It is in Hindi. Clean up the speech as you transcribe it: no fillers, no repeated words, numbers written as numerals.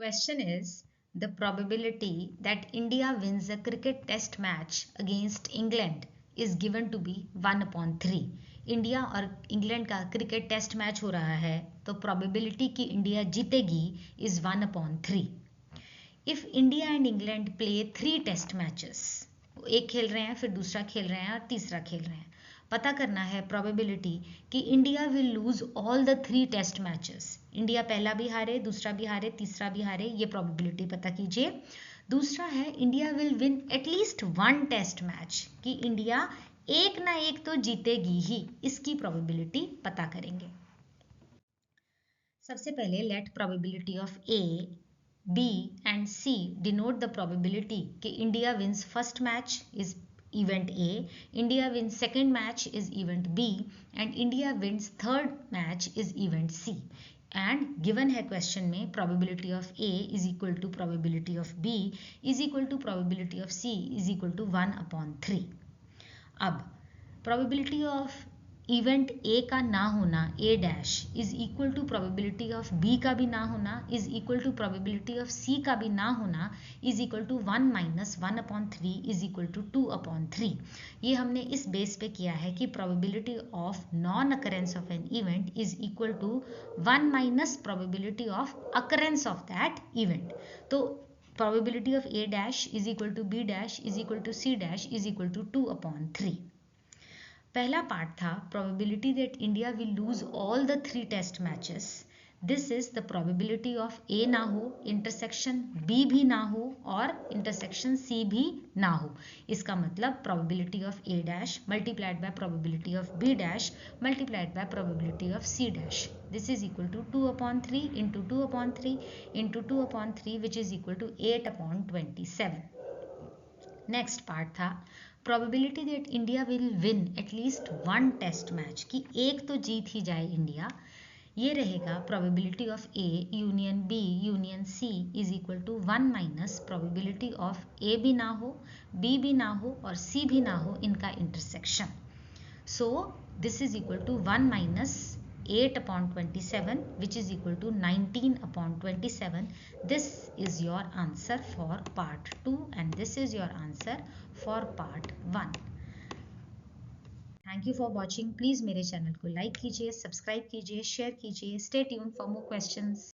Question is the probability that India wins a cricket test match against England is given to be 1/3. India और इंग्लैंड का क्रिकेट टेस्ट मैच हो रहा है तो प्रोबेबिलिटी कि इंडिया जीतेगी is 1/3. If India and England play 3 test matches, एक खेल रहे हैं फिर दूसरा खेल रहे हैं और तीसरा खेल रहे हैं, पता करना है प्रोबेबिलिटी कि India will lose all the 3 test matches. India पहला भी हारे, दूसरा भी हारे, तीसरा भी हारे, ये प्रोबेबिलिटी पता कीजिए. दूसरा है India will win at least 1 test match, कि इंडिया एक ना एक तो जीतेगी ही, इसकी प्रोबेबिलिटी पता करेंगे. सबसे पहले let probability of A, B and C denote the probability कि India wins first match is event A, India wins second match is event B, and India wins third match is event C. And given है question में probability of A is equal to probability of B is equal to probability of C is equal to 1/3. अब probability of इवेंट ए का ना होना A dash is equal to probability of B का भी ना होना is equal to probability of C का भी ना होना is equal to 1 - 1/3 is equal to 2/3. ये हमने इस बेस पे किया है कि probability of non occurrence of an event is equal to 1 - probability of occurrence of that event. तो probability of A dash is equal to be dash is equal to C dash is equal to 2/3. पहला पार्ट था probability that India will lose all the 3 test matches. This is the probability of A ना हो, इंटरसेक्शन बी भी ना हो और इंटरसेक्शन सी भी ना हो. इसका मतलब probability of A dash multiplied by probability of B dash multiplied by probability of C dash. This is equal to 2/3 into 2/3 into 2/3 which is equal to 8/27. Next part था probability that India will win at least 1 test match, कि एक तो जीत ही जाए इंडिया. ये रहेगा probability of A union B union C is equal to 1 - probability of ए भी ना हो, बी भी ना हो और सी भी ना हो, इनका intersection. So this is equal to 1 - 8/27 which is equal to 19/27. This is your answer for part 2 and this is your answer for part 1. Thank you for watching. Please मेरे चैनल को लाइक कीजिए, सब्सक्राइब कीजिए, शेयर कीजिए. Stay tuned for more questions.